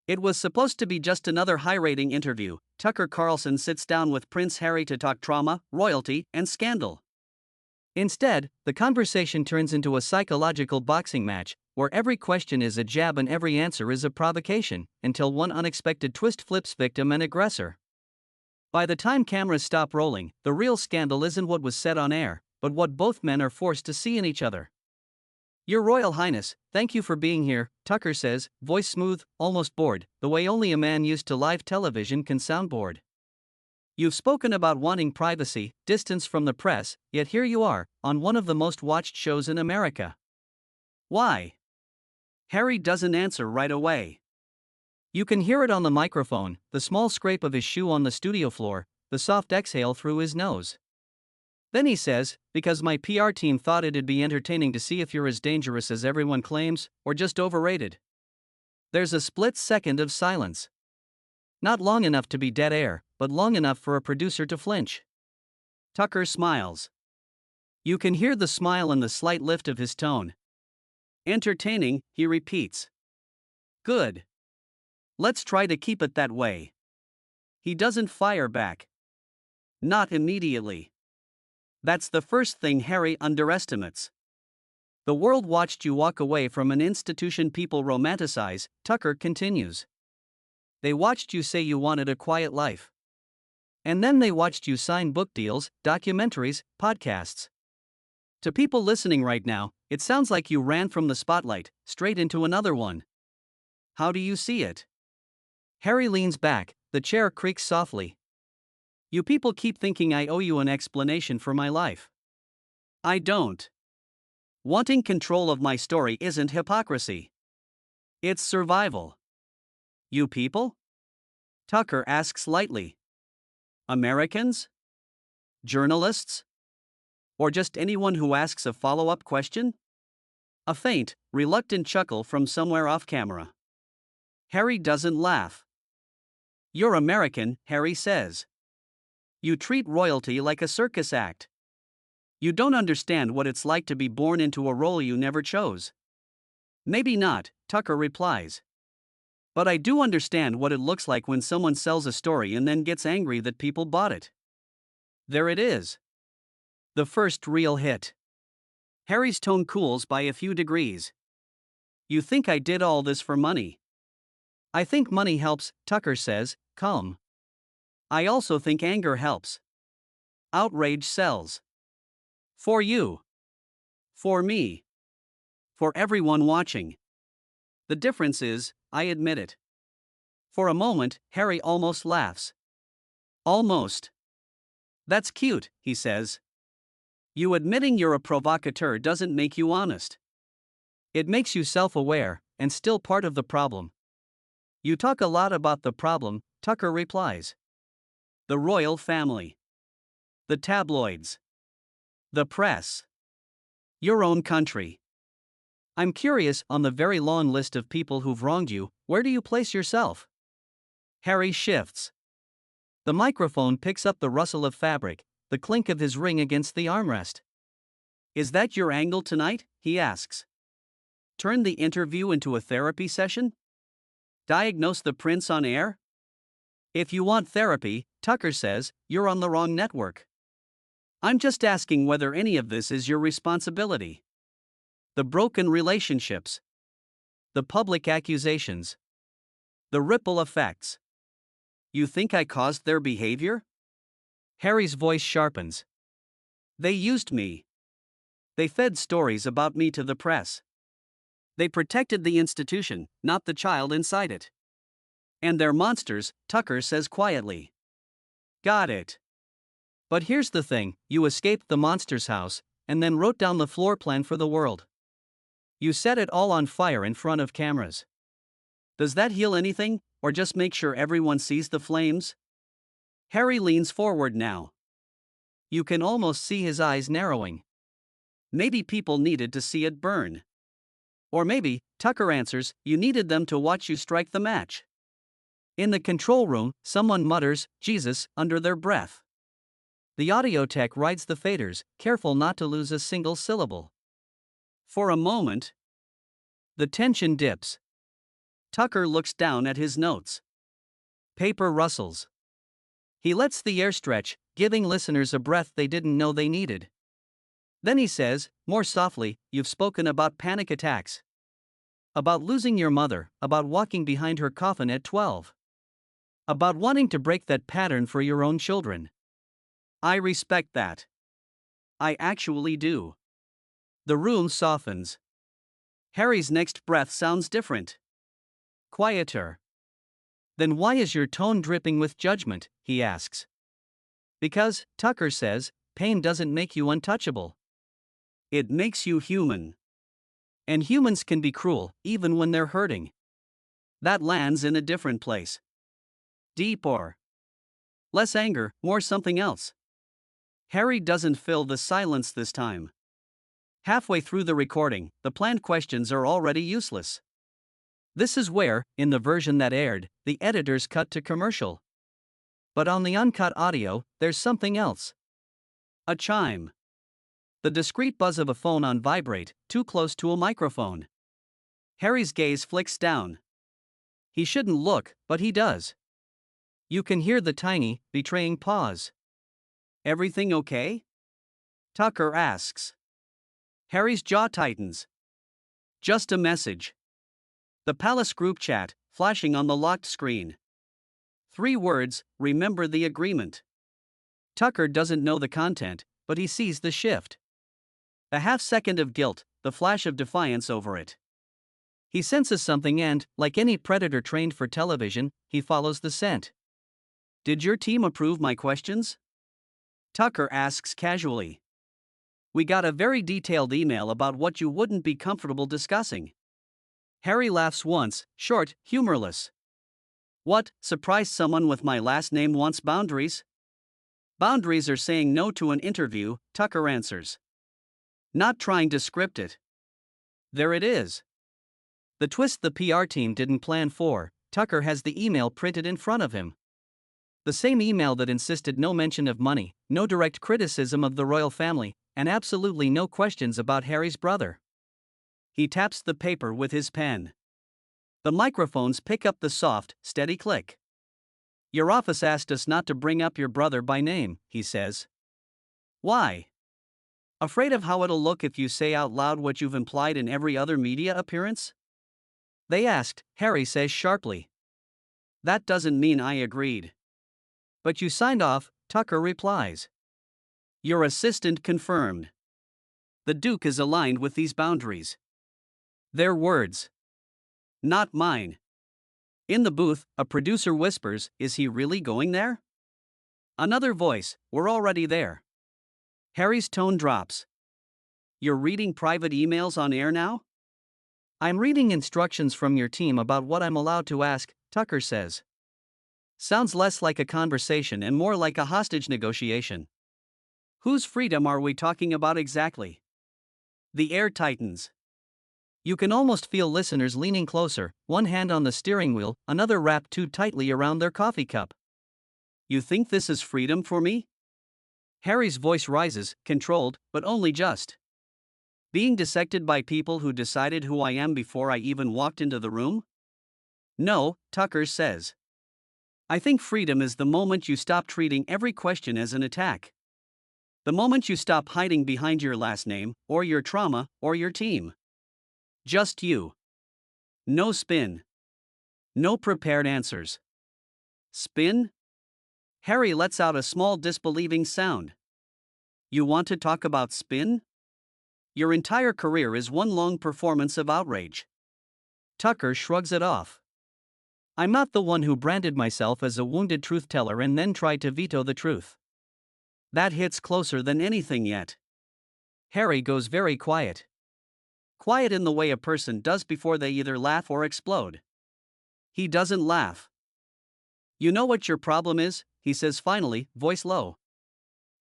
It was supposed to be just another high-rating interview. Tucker Carlson sits down with Prince Harry to talk trauma, royalty, and scandal. Instead, the conversation turns into a psychological boxing match, where every question is a jab and every answer is a provocation, until one unexpected twist flips victim and aggressor. By the time cameras stop rolling, the real scandal isn't what was said on air, but what both men are forced to see in each other. "Your Royal Highness, thank you for being here," Tucker says, voice smooth, almost bored, the way only a man used to live television can sound bored. "You've spoken about wanting privacy, distance from the press, yet here you are, on one of the most watched shows in America. Why?" Harry doesn't answer right away. You can hear it on the microphone, the small scrape of his shoe on the studio floor, the soft exhale through his nose. Then he says, "Because my PR team thought it'd be entertaining to see if you're as dangerous as everyone claims, or just overrated." There's a split second of silence. Not long enough to be dead air, but long enough for a producer to flinch. Tucker smiles. You can hear the smile and the slight lift of his tone. "Entertaining," he repeats. "Good. Let's try to keep it that way." He doesn't fire back. Not immediately. That's the first thing Harry underestimates. "The world watched you walk away from an institution people romanticize," Tucker continues. "They watched you say you wanted a quiet life. And then they watched you sign book deals, documentaries, podcasts. To people listening right now, it sounds like you ran from the spotlight, straight into another one. How do you see it?" Harry leans back, the chair creaks softly. "You people keep thinking I owe you an explanation for my life. I don't. Wanting control of my story isn't hypocrisy. It's survival." "You people?" Tucker asks lightly. "Americans? Journalists? Or just anyone who asks a follow-up question?" A faint, reluctant chuckle from somewhere off camera. Harry doesn't laugh. "You're American," Harry says. "You treat royalty like a circus act. You don't understand what it's like to be born into a role you never chose." "Maybe not," Tucker replies. "But I do understand what it looks like when someone sells a story and then gets angry that people bought it." There it is. The first real hit. Harry's tone cools by a few degrees. "You think I did all this for money?" "I think money helps," Tucker says, calm. "I also think anger helps. Outrage sells. For you. For me. For everyone watching. The difference is, I admit it." For a moment, Harry almost laughs. "Almost. That's cute," he says. "You admitting you're a provocateur doesn't make you honest. It makes you self-aware, and still part of the problem." "You talk a lot about the problem," Tucker replies. "The royal family. The tabloids. The press. Your own country. I'm curious, on the very long list of people who've wronged you, where do you place yourself?" Harry shifts. The microphone picks up the rustle of fabric, the clink of his ring against the armrest. "Is that your angle tonight?" he asks. "Turn the interview into a therapy session? Diagnose the prince on air?" "If you want therapy," Tucker says, "you're on the wrong network. I'm just asking whether any of this is your responsibility. The broken relationships. The public accusations. The ripple effects. You think I caused their behavior?" Harry's voice sharpens. "They used me. They fed stories about me to the press. They protected the institution, not the child inside it. And they're monsters," Tucker says quietly. "Got it. But here's the thing, you escaped the monster's house, and then wrote down the floor plan for the world. You set it all on fire in front of cameras. Does that heal anything, or just make sure everyone sees the flames?" Harry leans forward now. You can almost see his eyes narrowing. "Maybe people needed to see it burn. Or maybe," Tucker answers, "you needed them to watch you strike the match." In the control room, someone mutters, "Jesus," under their breath. The audio tech rides the faders, careful not to lose a single syllable. For a moment, the tension dips. Tucker looks down at his notes. Paper rustles. He lets the air stretch, giving listeners a breath they didn't know they needed. Then he says, more softly, "You've spoken about panic attacks. About losing your mother, about walking behind her coffin at 12. About wanting to break that pattern for your own children. I respect that. I actually do." The room softens. Harry's next breath sounds different. Quieter. "Then why is your tone dripping with judgment?" he asks. "Because," Tucker says, "pain doesn't make you untouchable. It makes you human. And humans can be cruel, even when they're hurting." That lands in a different place. Deeper. Less anger, more something else. Harry doesn't fill the silence this time. Halfway through the recording, the planned questions are already useless. This is where, in the version that aired, the editors cut to commercial. But on the uncut audio, there's something else. A chime. The discreet buzz of a phone on vibrate, too close to a microphone. Harry's gaze flicks down. He shouldn't look, but he does. You can hear the tiny, betraying pause. "Everything okay?" Tucker asks. Harry's jaw tightens. Just a message. The Palace group chat, flashing on the locked screen. 3 words, "Remember the agreement." Tucker doesn't know the content, but he sees the shift. A half-second of guilt, the flash of defiance over it. He senses something and, like any predator trained for television, he follows the scent. "Did your team approve my questions?" Tucker asks casually. "We got a very detailed email about what you wouldn't be comfortable discussing." Harry laughs once, short, humorless. "What, surprise someone with my last name wants boundaries?" "Boundaries are saying no to an interview," Tucker answers. "Not trying to script it." There it is. The twist the PR team didn't plan for. Tucker has the email printed in front of him. The same email that insisted no mention of money, no direct criticism of the royal family, and absolutely no questions about Harry's brother. He taps the paper with his pen. The microphones pick up the soft, steady click. "Your office asked us not to bring up your brother by name," he says. "Why?" "Afraid of how it'll look if you say out loud what you've implied in every other media appearance?" "They asked," Harry says sharply. "That doesn't mean I agreed." "But you signed off," Tucker replies. "Your assistant confirmed. The Duke is aligned with these boundaries." Their words. Not mine. In the booth, a producer whispers, "Is he really going there?" Another voice, "We're already there." Harry's tone drops. "You're reading private emails on air now?" "I'm reading instructions from your team about what I'm allowed to ask," Tucker says. Sounds less like a conversation and more like a hostage negotiation. Whose freedom are we talking about exactly? The air tightens. You can almost feel listeners leaning closer, one hand on the steering wheel, another wrapped too tightly around their coffee cup. "You think this is freedom for me?" Harry's voice rises, controlled, but only just. "Being dissected by people who decided who I am before I even walked into the room?" "No," Tucker says. "I think freedom is the moment you stop treating every question as an attack. The moment you stop hiding behind your last name, or your trauma, or your team. Just you. No spin. No prepared answers." "Spin?" Harry lets out a small disbelieving sound. "You want to talk about spin? Your entire career is one long performance of outrage." Tucker shrugs it off. "I'm not the one who branded myself as a wounded truth-teller and then tried to veto the truth." That hits closer than anything yet. Harry goes very quiet. Quiet in the way a person does before they either laugh or explode. He doesn't laugh. "You know what your problem is?" he says finally, voice low.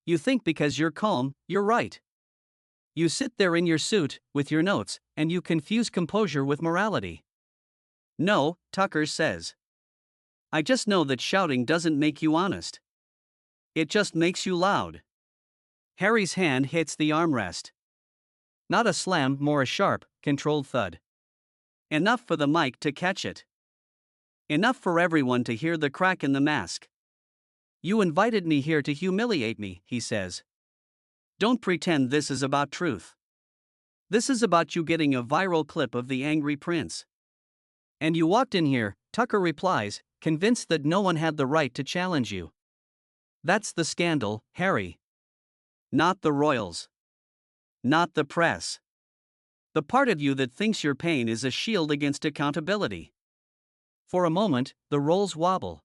"You think because you're calm, you're right. You sit there in your suit, with your notes, and you confuse composure with morality." "No," Tucker says. "I just know that shouting doesn't make you honest. It just makes you loud." Harry's hand hits the armrest. Not a slam, more a sharp, controlled thud. Enough for the mic to catch it. Enough for everyone to hear the crack in the mask. You invited me here to humiliate me, he says. Don't pretend this is about truth. This is about you getting a viral clip of the angry prince. And you walked in here, Tucker replies, convinced that no one had the right to challenge you. That's the scandal, Harry. Not the royals. Not the press. The part of you that thinks your pain is a shield against accountability. For a moment, the roles wobble.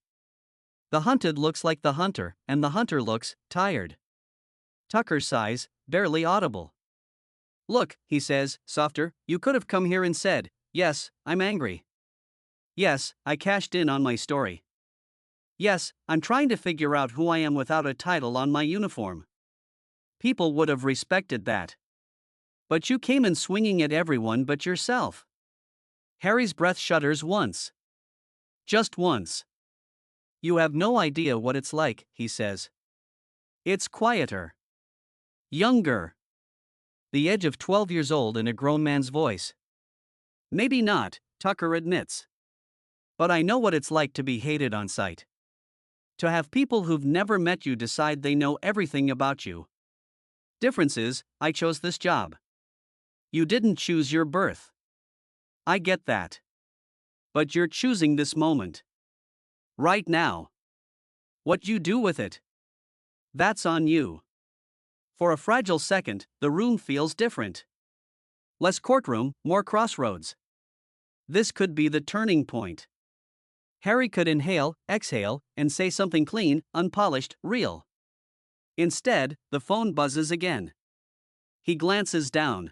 The hunted looks like the hunter, and the hunter looks tired. Tucker sighs, barely audible. Look, he says, softer, you could have come here and said, yes, I'm angry. Yes, I cashed in on my story. Yes, I'm trying to figure out who I am without a title on my uniform. People would have respected that. But you came in swinging at everyone but yourself. Harry's breath shudders once. Just once. You have no idea what it's like, he says. It's quieter. Younger. The edge of 12 years old in a grown man's voice. Maybe not, Tucker admits. But I know what it's like to be hated on sight. To have people who've never met you decide they know everything about you. Difference is, I chose this job. You didn't choose your birth. I get that. But you're choosing this moment. Right now. What you do with it. That's on you. For a fragile second, the room feels different. Less courtroom, more crossroads. This could be the turning point. Harry could inhale, exhale, and say something clean, unpolished, real. Instead, the phone buzzes again. He glances down.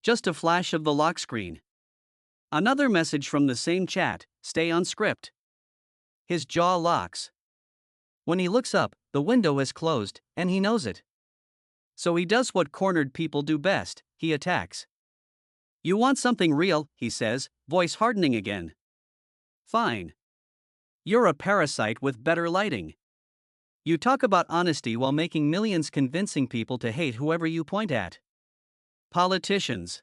Just a flash of the lock screen. Another message from the same chat, stay on script. His jaw locks. When he looks up, the window is closed, and he knows it. So he does what cornered people do best, he attacks. You want something real, he says, voice hardening again. Fine. You're a parasite with better lighting. You talk about honesty while making millions convincing people to hate whoever you point at. Politicians.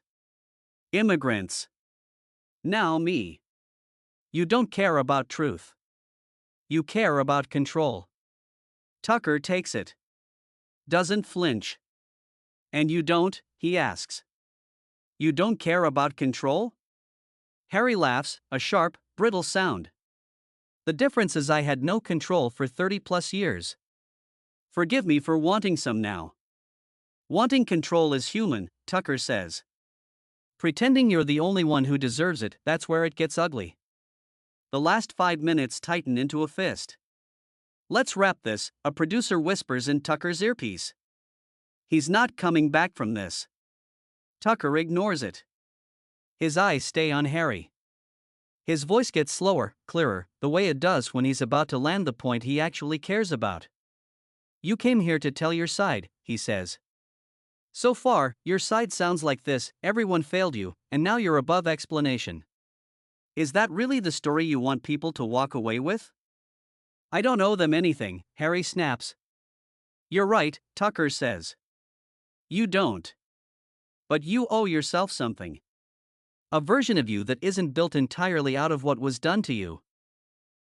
Immigrants. Now me. You don't care about truth. You care about control. Tucker takes it. Doesn't flinch. And you don't, he asks. You don't care about control? Harry laughs, a sharp, brittle sound. The difference is I had no control for 30+ years. Forgive me for wanting some now. Wanting control is human, Tucker says. Pretending you're the only one who deserves it, that's where it gets ugly. The last 5 minutes tighten into a fist. Let's wrap this, a producer whispers in Tucker's earpiece. He's not coming back from this. Tucker ignores it. His eyes stay on Harry. His voice gets slower, clearer, the way it does when he's about to land the point he actually cares about. You came here to tell your side, he says. So far, your side sounds like this: everyone failed you, and now you're above explanation. Is that really the story you want people to walk away with? I don't owe them anything, Harry snaps. You're right, Tucker says. You don't. But you owe yourself something. A version of you that isn't built entirely out of what was done to you.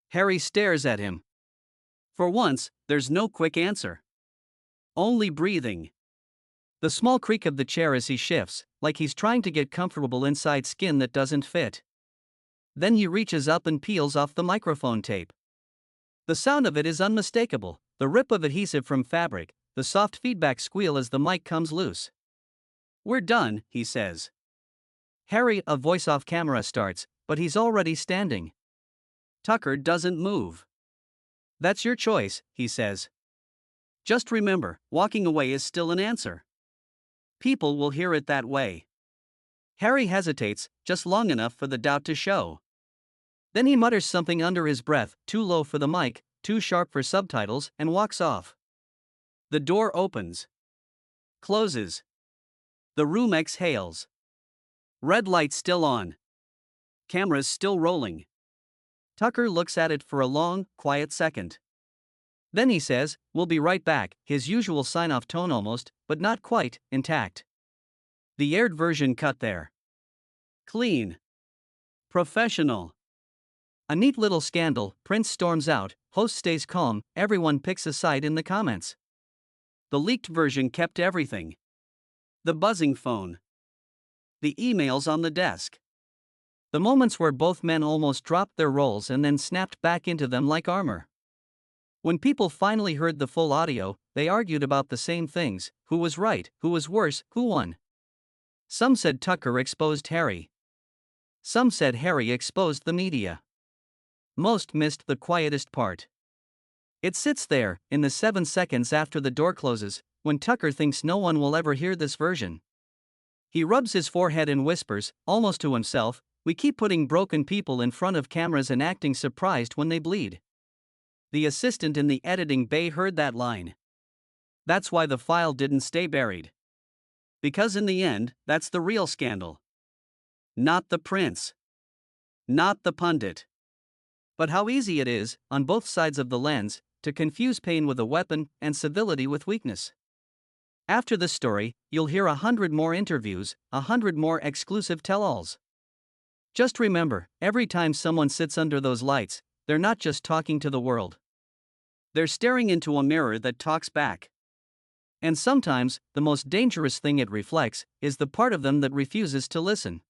Harry stares at him. For once, there's no quick answer. Only breathing. The small creak of the chair as he shifts, like he's trying to get comfortable inside skin that doesn't fit. Then he reaches up and peels off the microphone tape. The sound of it is unmistakable, the rip of adhesive from fabric, the soft feedback squeal as the mic comes loose. We're done, he says. Harry, a voice off camera starts, but he's already standing. Tucker doesn't move. That's your choice, he says. Just remember, walking away is still an answer. People will hear it that way. Harry hesitates, just long enough for the doubt to show. Then he mutters something under his breath, too low for the mic, too sharp for subtitles, and walks off. The door opens. Closes. The room exhales. Red light still on. Cameras still rolling. Tucker looks at it for a long, quiet second. Then he says, "We'll be right back," his usual sign-off tone almost, but not quite, intact. The aired version cut there. Clean. Professional. A neat little scandal, Prince storms out, host stays calm, everyone picks a side in the comments. The leaked version kept everything. The buzzing phone. The emails on the desk. The moments where both men almost dropped their roles and then snapped back into them like armor. When people finally heard the full audio, they argued about the same things: who was right, who was worse, who won. Some said Tucker exposed Harry. Some said Harry exposed the media. Most missed the quietest part. It sits there, in the 7 seconds after the door closes, when Tucker thinks no one will ever hear this version. He rubs his forehead and whispers, almost to himself, "We keep putting broken people in front of cameras and acting surprised when they bleed." The assistant in the editing bay heard that line. That's why the file didn't stay buried. Because in the end, that's the real scandal. Not the prince. Not the pundit. But how easy it is, on both sides of the lens, to confuse pain with a weapon and civility with weakness. After this story, you'll hear 100 more interviews, 100 more exclusive tell-alls. Just remember, every time someone sits under those lights, they're not just talking to the world. They're staring into a mirror that talks back. And sometimes, the most dangerous thing it reflects is the part of them that refuses to listen.